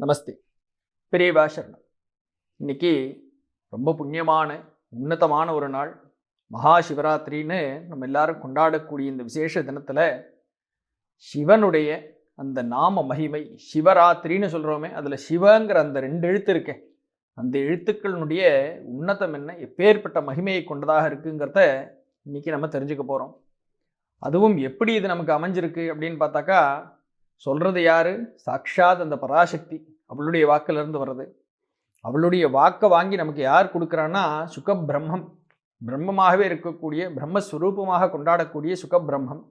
நமஸ்தே. பெரியவா சரணம். இன்னைக்கு ரொம்ப புண்ணியமான உன்னதமான ஒரு நாள், மகா சிவராத்திரின்னு நம்ம எல்லாரும் கொண்டாடக்கூடிய இந்த விசேஷ தினத்தில் சிவனுடைய அந்த நாம மகிமை, சிவராத்திரின்னு சொல்கிறோமே, அதில் சிவங்கிற அந்த 2 எழுத்து இருக்கே, அந்த எழுத்துக்களினுடைய உன்னதம் என்ன, எப்பேற்பட்ட மகிமையை கொண்டதாக இருக்குங்கிறத இன்னைக்கு நம்ம தெரிஞ்சுக்க போகிறோம். அதுவும் எப்படி இது நமக்கு அமைஞ்சிருக்கு அப்படின்னு பார்த்தாக்கா, சொல்கிறது யாரு? சாக்ஷாத் அந்த பராசக்தி, அவளுடைய வாக்கிலிருந்து வர்றது. அவளுடைய வாக்கை வாங்கி நமக்கு யார் கொடுக்குறான்னா, சுகபிரம்மம், பிரம்மமாகவே இருக்கக்கூடிய பிரம்மஸ்வரூபமாக கொண்டாடக்கூடிய சுகபிரம்மம்.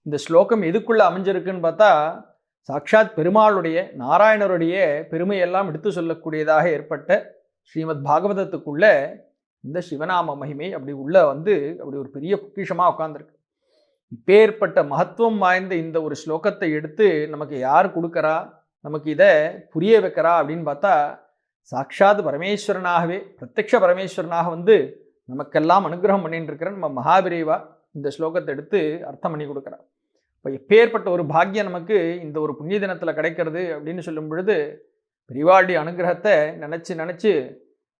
இந்த ஸ்லோகம் எதுக்குள்ளே அமைஞ்சிருக்குன்னு பார்த்தா, சாக்ஷாத் பெருமாளுடைய நாராயணருடைய பெருமையெல்லாம் எடுத்து சொல்லக்கூடியதாக ஏற்பட்ட ஸ்ரீமத் பாகவதத்துக்குள்ள இந்த சிவநாம மகிமை அப்படி உள்ள அப்படி ஒரு பெரிய பொக்கிஷமாக உட்காந்துருக்கு. இப்பேற்பட்ட மகத்துவம் வாய்ந்த இந்த ஒரு ஸ்லோகத்தை எடுத்து நமக்கு யார் கொடுக்குறா, நமக்கு இதை புரிய வைக்கிறா அப்படின்னு பார்த்தா, சாக்ஷாத் பரமேஸ்வரனாகவே, பிரத்யக்ஷ பரமேஸ்வரனாக நமக்கெல்லாம் அனுகிரகம் பண்ணிட்டு இருக்கிற நம்ம மகாபிரிவா இந்த ஸ்லோகத்தை எடுத்து அர்த்தம் பண்ணி கொடுக்குறா. இப்போ எப்பேற்பட்ட ஒரு பாக்கியம் நமக்கு இந்த ஒரு புண்ணிய தினத்தில் கிடைக்கிறது அப்படின்னு சொல்லும் பொழுது, பெரிவாளுடைய அனுகிரகத்தை நினச்சி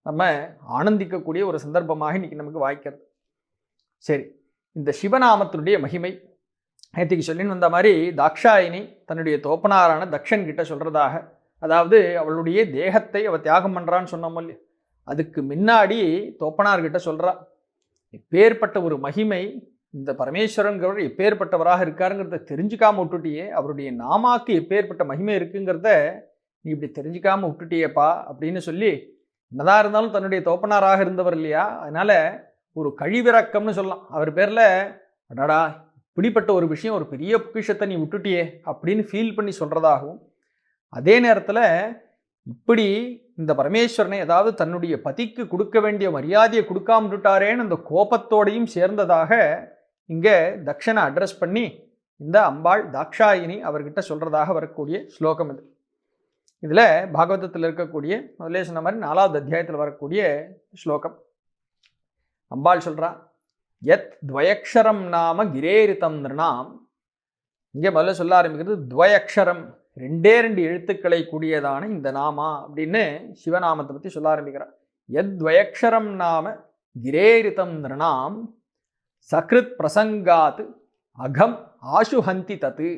நம்ம ஆனந்திக்கக்கூடிய ஒரு சந்தர்ப்பமாக இன்னைக்கு நமக்கு வாய்க்கிறது. சரி, இந்த சிவநாமத்தினுடைய மகிமை நேற்றுக்கு சொல்லின்னு வந்த மாதிரி, தாக்ஷாயினி தன்னுடைய தோப்பனாரான தக்ஷன் கிட்ட சொல்கிறதாக, அதாவது அவளுடைய தேகத்தை அவள் தியாகம் பண்ணுறான்னு சொன்னோம் இல்லையா, அதுக்கு முன்னாடி தோப்பனார்கிட்ட சொல்கிறா, எப்பேற்பட்ட ஒரு மகிமை இந்த பரமேஸ்வரன்கிறவர் எப்பேற்பட்டவராக இருக்காருங்கிறத தெரிஞ்சுக்காமல் விட்டுட்டியே, அவருடைய நாமாக்கு எப்பேற்பட்ட மகிமை இருக்குங்கிறத நீ இப்படி தெரிஞ்சுக்காமல் விட்டுட்டியேப்பா அப்படின்னு சொல்லி, என்னதான் இருந்தாலும் தன்னுடைய தோப்பனாராக இருந்தவர் இல்லையா, அதனால ஒரு கழிவிறக்கம்னு சொல்லலாம். அவர் பேரில் அடாடா இப்படிப்பட்ட ஒரு விஷயம், ஒரு பெரிய பொக்கிஷத்தை நீ விட்டுட்டியே அப்படின்னு ஃபீல் பண்ணி சொல்கிறதாகவும், அதே நேரத்தில் இப்படி இந்த பரமேஸ்வரனை, அதாவது தன்னுடைய பதிக்கு கொடுக்க வேண்டிய மரியாதையை கொடுக்காம விட்டுட்டாரேன்னு அந்த கோபத்தோடையும் சேர்ந்ததாக இங்கே தக்ஷனை அட்ரஸ் பண்ணி இந்த அம்பாள் தாக்ஷாயினி அவர்கிட்ட சொல்கிறதாக வரக்கூடிய ஸ்லோகம் இது. இதில் பாகவதத்தில் இருக்கக்கூடிய, முதலே சொன்ன மாதிரி 4வது அத்தியாயத்தில் வரக்கூடிய ஸ்லோகம். அம்பாள் சொல்றா, யத் துவயக்ஷரம் நாம கிரேரிதம் நிருணாம். இங்கே முதல்ல சொல்ல ஆரம்பிக்கிறது துவயக்ஷரம், 2 எழுத்துக்களை கூடியதான இந்த நாமா அப்படின்னு சிவநாமத்தை பற்றி சொல்ல ஆரம்பிக்கிறார். யத் துவயக்ஷரம் நாம கிரேரிதம் நிருணாம் சக்ருத் பிரசங்காத் அகம் ஆசுஹந்தி தத்து.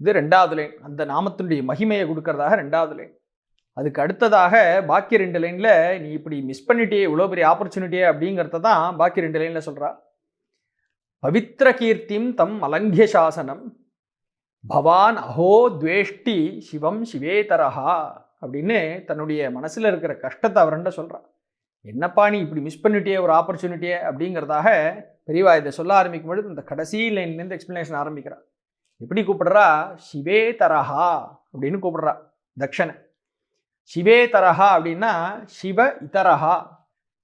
இது 2வது லைன், அந்த நாமத்தினுடைய மகிமையை கொடுக்கறதாக 2வது லைன். அதுக்கு அடுத்ததாக பாக்கி 2 லைனில் நீ இப்படி மிஸ் பண்ணிட்டியே, இவ்வளோ பெரிய ஆப்பர்ச்சுனிட்டியே அப்படிங்கிறத தான் பாக்கி 2 லைனில் சொல்கிறா. பவித்ர கீர்த்திம் தம் அலங்கிய சாசனம் பவான் அஹோ துவேஷ்டி சிவம் சிவேதரஹா அப்படின்னு தன்னுடைய மனசில் இருக்கிற கஷ்டத்தை அவர்கிட்ட சொல்கிறா. என்னப்பா நீ இப்படி மிஸ் பண்ணிட்டியே ஒரு ஆப்பர்ச்சுனிட்டியே அப்படிங்கிறதாக பெரியவா இதை சொல்ல ஆரம்பிக்கும் பொழுது இந்த கடைசி லைன்லேருந்து எக்ஸ்பிளனேஷன் ஆரம்பிக்கிறா. எப்படி கூப்பிடுறா? சிவேதரஹா அப்படின்னு கூப்பிடுறா தக்ஷனை. சிவேதரஹா அப்படின்னா சிவ இதரஹா,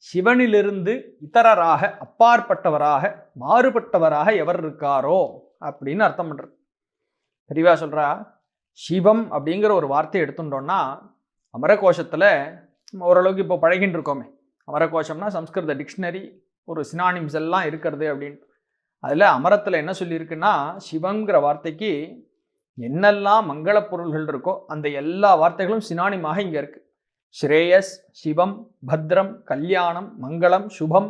சிவனிலிருந்து இதரராக, அப்பாற்பட்டவராக, மாறுபட்டவராக எவர் இருக்காரோ அப்படின்னு அர்த்தம் பண்ணுறது. பெரியவா சொல்கிறா, சிவம் அப்படிங்கிற ஒரு வார்த்தையை எடுத்துட்டோம்னா, அமரகோஷத்தில் ஓரளவுக்கு இப்போ பழகின்னு இருக்கோமே, அமரகோஷம்னா சம்ஸ்கிருத டிக்ஷனரி, ஒரு சினானிம்ஸ் எல்லாம் இருக்கிறது அப்படின்ட்டு. அதில் அமரத்தில் என்ன சொல்லியிருக்குன்னா, சிவங்கிற வார்த்தைக்கு என்னெல்லாம் மங்கள பொருள்கள் இருக்கோ அந்த எல்லா வார்த்தைகளும் சினானிமாக இங்கே இருக்கு. ஸ்ரேயஸ், சிவம், பத்ரம், கல்யாணம், மங்களம், சுபம்,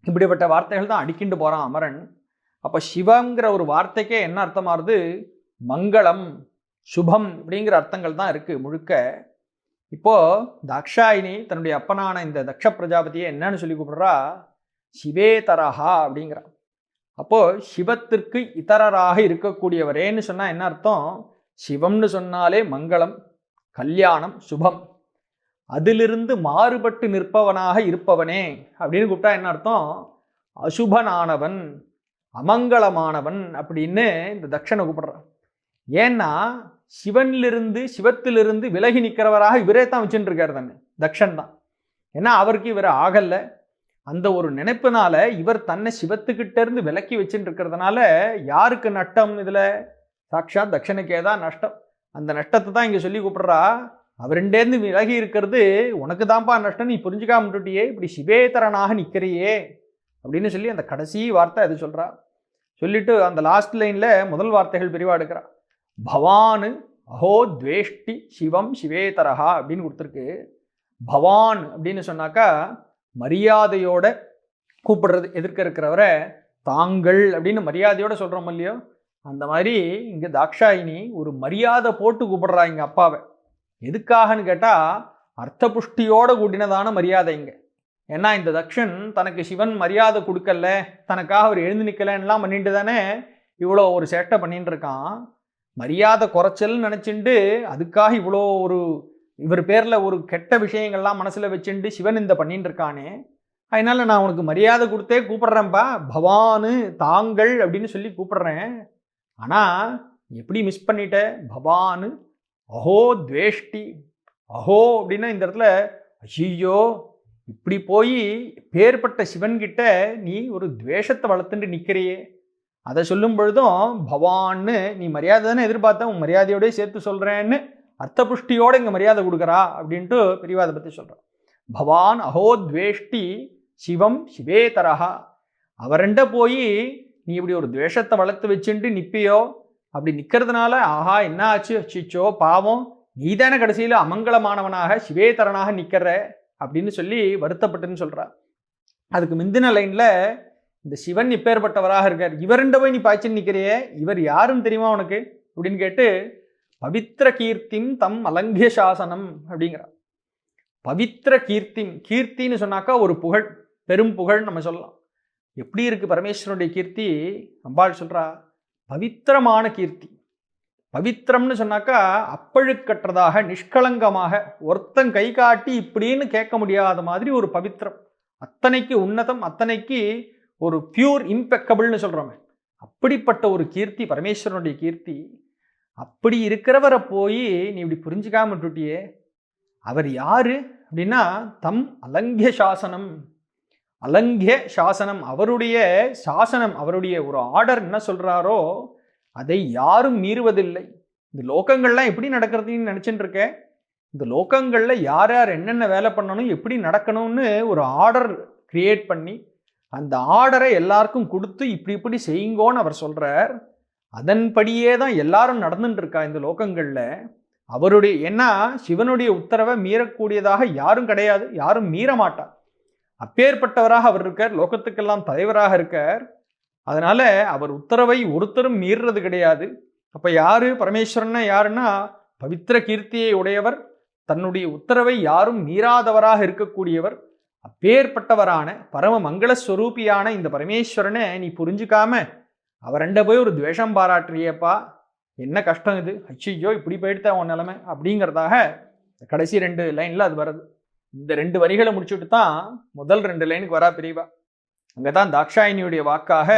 இப்படிப்பட்ட வார்த்தைகள் தான் அடிக்கிண்டு போகிறான் அமரன். அப்போ சிவங்கிற ஒரு வார்த்தைக்கே என்ன அர்த்தமாகுது? மங்களம், சுபம் இப்படிங்கிற அர்த்தங்கள் தான் இருக்குது முழுக்க. இப்போது தாக்ஷாயினி தன்னுடைய அப்பனான இந்த தக்ஷ பிரஜாபதியை என்னன்னு சொல்லி கூப்பிடுறா? சிவேதரஹா அப்படிங்கிறா. அப்போது சிவத்திற்கு இதரராக இருக்கக்கூடியவரேன்னு சொன்னால் என்ன அர்த்தம்? சிவம்னு சொன்னாலே மங்களம், கல்யாணம், சுபம், அதிலிருந்து மாறுபட்டு நிற்பவனாக இருப்பவனே அப்படின்னு கூப்பிட்டா என்ன அர்த்தம்? அசுபனானவன், அமங்கலமானவன் அப்படின்னு இந்த தக்ஷனை கூப்பிடுறான். ஏன்னா சிவத்திலிருந்து விலகி நிற்கிறவராக இவரே தான் வச்சுட்டு இருக்காரு தானே, தக்ஷன் தான். ஏன்னா அவருக்கு இவர் ஆகலை, அந்த ஒரு நினைப்புனால இவர் தன்னை சிவத்துக்கிட்ட இருந்து விலக்கி வச்சுட்டு இருக்கிறதுனால யாருக்கு நஷ்டம்? இதில் சாக்ஷாத் தக்ஷனுக்கே தான் நஷ்டம். அந்த நஷ்டத்தை தான் இங்கே சொல்லி கூப்பிடுறா. அவருண்டேருந்து விலகி இருக்கிறது உனக்கு தான்ப்பா நஷ்டம், நீ புரிஞ்சுக்காம விட்டுட்டியே, இப்படி சிவேதரனாக நிற்கிறியே அப்படின்னு சொல்லி அந்த கடைசி வார்த்தை அது சொல்கிறா. சொல்லிட்டு அந்த லாஸ்ட் லைனில் முதல் வார்த்தைகள் பெரிவா எடுக்கிறா. பவானு அஹோ துவேஷ்டி சிவம் சிவேதரஹா அப்படின்னு கொடுத்துருக்கு. பவான் அப்படின்னு சொன்னாக்கா மரியாதையோட கூப்பிடுறது, எதிர்க்க இருக்கிறவரை தாங்கள் அப்படின்னு மரியாதையோட சொல்கிறோம் இல்லையோ, அந்த மாதிரி இங்கே தாக்ஷாயினி ஒரு மரியாதை போட்டு கூப்பிடுறா இங்கே அப்பாவை. எதுக்காகன்னு கேட்டால் அர்த்த புஷ்டியோட கூட்டினதான மரியாதை இங்கே. ஏன்னா இந்த தக்ஷன் தனக்கு சிவன் மரியாதை கொடுக்கல, தனக்காக அவர் எழுந்து நிற்கலன்னெலாம் பண்ணிட்டு தானே இவ்வளோ ஒரு சேட்டை பண்ணிட்டு இருக்கான். மரியாதை குறைச்சல்னு நினச்சிண்டு அதுக்காக இவ்வளோ ஒரு இவர் பேரில் ஒரு கெட்ட விஷயங்கள்லாம் மனசில் வச்சுட்டு சிவன் இந்த பண்ணிட்டு இருக்கானே, அதனால நான் உனக்கு மரியாதை கொடுத்தே கூப்பிட்றேன்ப்பா, பவானு தாங்கள் அப்படின்னு சொல்லி கூப்பிட்றேன். ஆனால் எப்படி மிஸ் பண்ணிட்ட, பவானு அஹோ துவேஷ்டி. அஹோ அப்படின்னா இந்த இடத்துல ஐயோ இப்படி போய் பேர்பட்ட சிவன்கிட்ட நீ ஒரு துவேஷத்தை வளர்த்துட்டு நிற்கிறியே, அதை சொல்லும் பொழுதும் பவான்னு நீ மரியாதை தானே எதிர்பார்த்த, உன் மரியாதையோடய சேர்த்து சொல்கிறேன்னு அர்த்தபுஷ்டியோடு இங்கே மரியாதை கொடுக்குறா அப்படின்ட்டு பெரியவாதை பற்றி சொல்கிறான். பவான் அஹோ துவேஷ்டி சிவம் சிவேதரஹா. அவரெண்ட போய் நீ இப்படி ஒரு துவேஷத்தை வளர்த்து வச்சுட்டு நிற்பியோ, அப்படி நிற்கிறதுனால ஆஹா என்ன ஆச்சு, அச்சிச்சோ பாவம் நீ தானே கடைசியில் அமங்கலமானவனாக சிவேதரனாக நிற்கிற அப்படின்னு சொல்லி வருத்தப்பட்டுன்னு சொல்கிறா. அதுக்கு முந்தின லைனில் இந்த சிவன் இப்பேற்பட்டவராக இருக்கார், இவரெண்ட போய் நீ பாய்ச்சின்னு நிற்கிறியே, இவர் யாருன்னு தெரியுமா உனக்கு அப்படின்னு கேட்டு பவித்திர கீர்த்திம் தம் அலங்கிய சாசனம் அப்படிங்கிறார். பவித்திர கீர்த்திம், கீர்த்தின்னு சொன்னாக்கா ஒரு புகழ், பெரும் புகழ் நம்ம சொல்லலாம். எப்படி இருக்குது பரமேஸ்வரனுடைய கீர்த்தி, அம்பாள் சொல்கிறா பவித்திரமான கீர்த்தி. பவித்திரம்னு சொன்னாக்கா அப்பழுக்கற்றதாக நிஷ்கலங்கமாக ஒருத்தன் கை காட்டி இப்படின்னு கேட்க முடியாத மாதிரி ஒரு பவித்திரம், அத்தனைக்கு உன்னதம், அத்தனைக்கு ஒரு பியூர் இம்பெக்கபிள்னு சொல்கிறோமே, அப்படிப்பட்ட ஒரு கீர்த்தி பரமேஸ்வரனுடைய கீர்த்தி. அப்படி இருக்கிறவரை போய் நீ இப்படி புரிஞ்சுக்காம விட்டுட்டியே, அவர் யாரு அப்படின்னா தம் அலங்கிய சாசனம். அலங்கிய சாசனம், அவருடைய சாசனம், அவருடைய ஒரு ஆர்டர் என்ன சொல்கிறாரோ அதை யாரும் மீறுவதில்லை. இந்த லோகங்கள்லாம் எப்படி நடக்கிறதுன்னு நினச்சிட்டு இருக்கேன், இந்த லோகங்களில் யார் யார் என்னென்ன வேலை பண்ணணும், எப்படி நடக்கணும்னு ஒரு ஆர்டர் கிரியேட் பண்ணி அந்த ஆர்டரை எல்லாருக்கும் கொடுத்து இப்படி இப்படி செய்யுங்கோன்னு அவர் சொல்கிறார். அதன்படியே தான் எல்லாரும் நடந்துட்டு இருக்கா இந்த லோகங்களில். அவருடைய ஏன்னா சிவனுடைய உத்தரவை மீறக்கூடியதாக யாரும் கிடையாது, யாரும் மீற மாட்டார். அப்பேற்பட்டவராக அவர் இருக்கார், லோகத்துக்கெல்லாம் தலைவராக இருக்கார். அதனால அவர் உத்தரவை ஒருத்தரும் மீறுறது கிடையாது. அப்போ யாரு பரமேஸ்வரன் யாருன்னா பவித்திர கீர்த்தியை உடையவர், தன்னுடைய உத்தரவை யாரும் மீறாதவராக இருக்கக்கூடியவர். அப்பேற்பட்டவரான பரம மங்களஸ்வரூபியான இந்த பரமேஸ்வரனை நீ புரிஞ்சுக்காம அவரெண்ட போய் ஒரு துவேஷம் பாராட்டுறியப்பா, என்ன கஷ்டம் இது, அச்சியோ இப்படி போயிடுத்த உன் நிலைமை அப்படிங்கிறதாக கடைசி 2 லைனில் அது வருது. இந்த 2 வரிகளை முடிச்சுட்டு தான் முதல் 2 லைனுக்கு வரா பிரிவா. அங்கே தான் தாக்ஷாயினியுடைய வாக்காக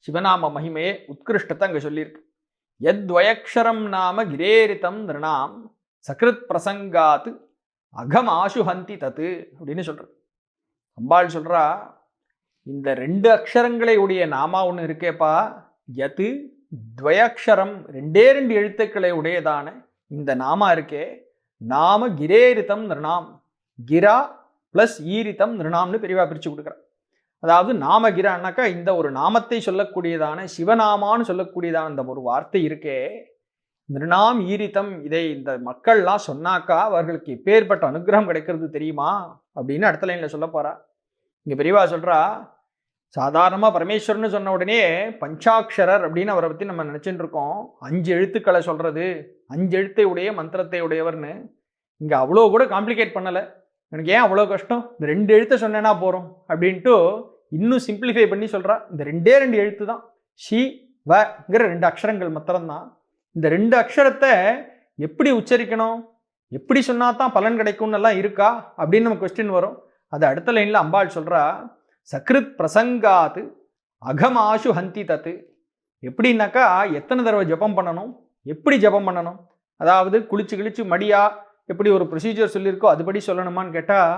சிவநாம மகிமையே உத்கிருஷ்டத்தை அங்கே சொல்லியிருக்கு. யத்வயக்ஷரம் நாம கிரேரிதம் நிருணாம் சக்ருத் பிரசங்காத்து அகம் ஆசுஹந்தி தத்து அப்படின்னு சொல்கிறது. அம்பாள் சொல்கிறா இந்த 2 அக்ஷரங்களை உடைய நாமா ஒன்று இருக்கேப்பா, யது துவயக்ஷரம் 2 எழுத்துக்களை உடையதான இந்த நாமா இருக்கே, நாம கிரேரிதம் நிருணாம், கிரா ப்ளஸ் ஈரிதம் நிருணாம்னு பெரியவா பிரித்து கொடுக்குறா. அதாவது நாம கிரான்னாக்கா இந்த ஒரு நாமத்தை சொல்லக்கூடியதான சிவநாமான்னு சொல்லக்கூடியதான இந்த ஒரு வார்த்தை இருக்கே, நிருணாம் ஈரிதம், இதை இந்த மக்கள்லாம் சொன்னாக்கா அவர்களுக்கு எப்பேற்பட்ட அனுகிரகம் கிடைக்கிறது தெரியுமா அப்படின்னு அடுத்த லைனில் சொல்ல போகிறா. இங்கே பெரியவா சொல்கிறா, சாதாரணமாக பரமேஸ்வரன்னு சொன்ன உடனே பஞ்சாட்சரர் அப்படின்னு அவரை பற்றி நம்ம நினச்சிட்டு இருக்கோம், 5 எழுத்துக்களை சொல்கிறது, 5 எழுத்தை உடைய மந்திரத்தை உடையவர்னு. இங்கே அவ்வளோ கூட காம்ப்ளிகேட் பண்ணலை, எனக்கு ஏன் அவ்வளோ கஷ்டம், இந்த 2 எழுத்தை சொன்னேன்னா போகிறோம் அப்படின்ட்டு இன்னும் சிம்பிளிஃபை பண்ணி சொல்கிறா. இந்த 2 எழுத்து தான், ஷி வங்கிற 2 அக்ஷரங்கள் மாத்திரம்தான். இந்த 2 அக்ஷரத்தை எப்படி உச்சரிக்கணும், எப்படி சொன்னால் தான் பலன் கிடைக்கும்னு எல்லாம் இருக்கா அப்படின்னு நம்ம கொஸ்டின் வரும். அது அடுத்த லைனில் அம்பாள் சொல்கிறா, சக்ருத் பிரசங்காத்து அகமாஷு ஹந்தி தத்து. எப்படின்னாக்கா எத்தனை தடவை ஜபம் பண்ணணும், எப்படி ஜபம் பண்ணணும், அதாவது குளிச்சு கிழிச்சு மடியா எப்படி ஒரு ப்ரொசீஜர் சொல்லியிருக்கோ அதுபடி சொல்லணுமான்னு கேட்டால்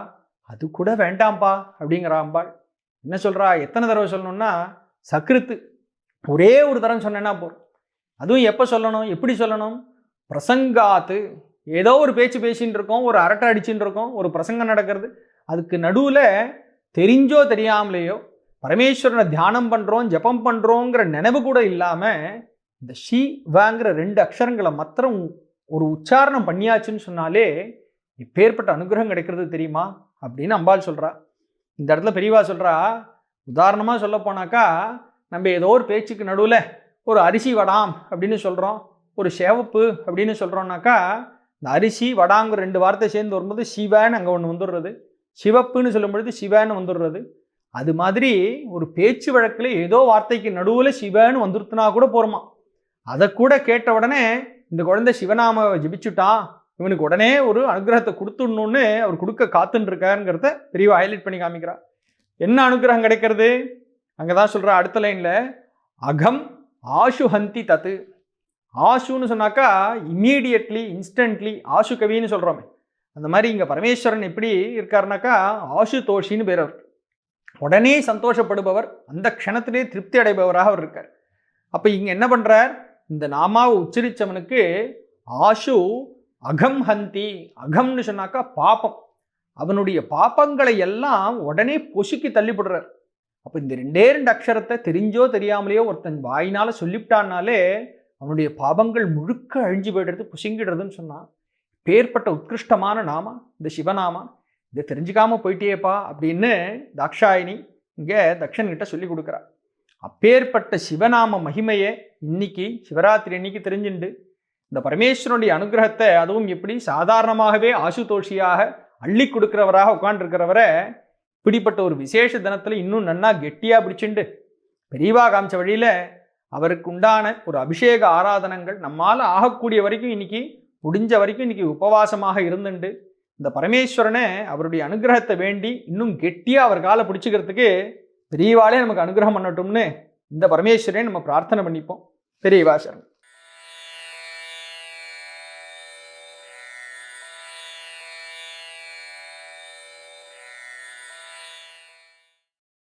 அது கூட வேண்டாம்ப்பா அப்படிங்கிறா அம்பாள். என்ன சொல்கிறா, எத்தனை தடவை சொல்லணும்னா சக்ருத்து ஒரே ஒரு தரம் சொன்னேன்னா போதும். அதுவும் எப்போ சொல்லணும், எப்படி சொல்லணும், பிரசங்காத்து, ஏதோ ஒரு பேச்சு பேசின்னு இருக்கோம், ஒரு அரட்டை அடிச்சுட்டு இருக்கோம், ஒரு பிரசங்கம் நடக்கிறது, அதுக்கு நடுவில் தெரிஞ்சோ தெரியாமலேயோ பரமேஸ்வரனை தியானம் பண்ணுறோம் ஜபம் பண்ணுறோங்கிற நினைவு கூட இல்லாமல் இந்த ஷி வாங்கிற 2 அக்ஷரங்களை மாத்திரம் ஒரு உச்சாரணம் பண்ணியாச்சுன்னு சொன்னாலே இப்பேற்பட்ட அனுகிரகம் கிடைக்கிறது தெரியுமா அப்படின்னு அம்பாள் சொல்கிறா. இந்த இடத்துல பெரியவா சொல்கிறா, உதாரணமாக சொல்ல போனாக்கா நம்ம ஏதோ ஒரு பேச்சுக்கு நடுவில் ஒரு அரிசி வடாம் அப்படின்னு சொல்கிறோம், ஒரு சேவப்பு அப்படின்னு சொல்கிறோம்னாக்கா இந்த அரிசி வடாங்கிற 2 வார்த்தை சேர்ந்து வரும்போது சிவன்னு அங்கே ஒன்று வந்துடுறது, சிவப்புன்னு சொல்லும் பொழுது சிவன்னு வந்துடுறது. அது மாதிரி ஒரு பேச்சு வழக்கில் ஏதோ வார்த்தைக்கு நடுவில் சிவன்னு வந்துருத்துனா கூட போருமா. அதை கூட கேட்ட உடனே இந்த குழந்தை சிவநாம ஜபிச்சுட்டான், இவனுக்கு உடனே ஒரு அனுகிரகத்தை கொடுத்துடணும்னு அவர் கொடுக்க காத்துன்னு இருக்காருங்கிறத பெரியவா ஹைலைட் பண்ணி காமிக்கிறார். என்ன அனுகிரகம் கிடைக்கிறது அங்கே தான் சொல்கிற அடுத்த லைனில், அகம் ஆஷு ஹந்தி தத்து. ஆஷுன்னு சொன்னாக்கா இம்மீடியட்லி, இன்ஸ்டன்ட்லி, ஆஷு கவின்னு சொல்கிறோமே, அந்த மாதிரி இங்கே பரமேஸ்வரன் எப்படி இருக்காருனாக்கா ஆஷு தோஷின்னு பேர். அவர் உடனே சந்தோஷப்படுபவர், அந்த க்ஷணத்திலே திருப்தி அடைபவராக அவர் இருக்கார். அப்போ இங்கே என்ன பண்ணுறார், இந்த நாமாவை உச்சரித்தவனுக்கு ஆஷு அகம் ஹந்தி. அகம்னு சொன்னாக்கா பாப்பம், அவனுடைய பாப்பங்களை எல்லாம் உடனே பொசுக்கி தள்ளிவிடுறார். அப்போ இந்த 2 அக்ஷரத்தை தெரிஞ்சோ தெரியாமலேயோ ஒருத்தன் வாயினால சொல்லிவிட்டான்னாலே அவனுடைய பாபங்கள் முழுக்க அழிஞ்சு போய்டுறது, புசுங்கிடுறதுன்னு சொன்னான். பேர்பட்ட உத்கிருஷ்டமான நாமா இந்த சிவநாமா, இதை தெரிஞ்சுக்காம போயிட்டேப்பா அப்படின்னு தாக்ஷாயினி இங்கே தக்ஷன்கிட்ட சொல்லி கொடுக்குறா. அப்பேற்பட்ட சிவநாம மகிமையை இன்னைக்கு சிவராத்திரி அன்னைக்கு தெரிஞ்சுண்டு இந்த பரமேஸ்வரனுடைய அனுகிரகத்தை, அதுவும் எப்படி சாதாரணமாகவே ஆசுதோஷியாக அள்ளி கொடுக்கிறவராக உட்காண்டிருக்கிறவரை இப்படிப்பட்ட ஒரு விசேஷ தினத்தில் இன்னும் நன்னா கெட்டியாக பிடிச்சுண்டு பெரியவா காமிச்ச வழியில் அவருக்கு உண்டான ஒரு அபிஷேக ஆராதனங்கள் நம்மால் ஆகக்கூடிய வரைக்கும் இன்னைக்கு முடிஞ்ச வரைக்கும் இன்னைக்கு உபவாசமாக இருந்துண்டு இந்த பரமேஸ்வரனை அவருடைய அனுகிரகத்தை வேண்டி இன்னும் கெட்டியாக அவர் காலை பிடிச்சிக்கிறதுக்கு பெரியவாளே நமக்கு அனுகிரகம் பண்ணட்டும்னு இந்த பரமேஸ்வரனை நம்ம பிரார்த்தனை பண்ணிப்போம். பெரியவா சரணம்.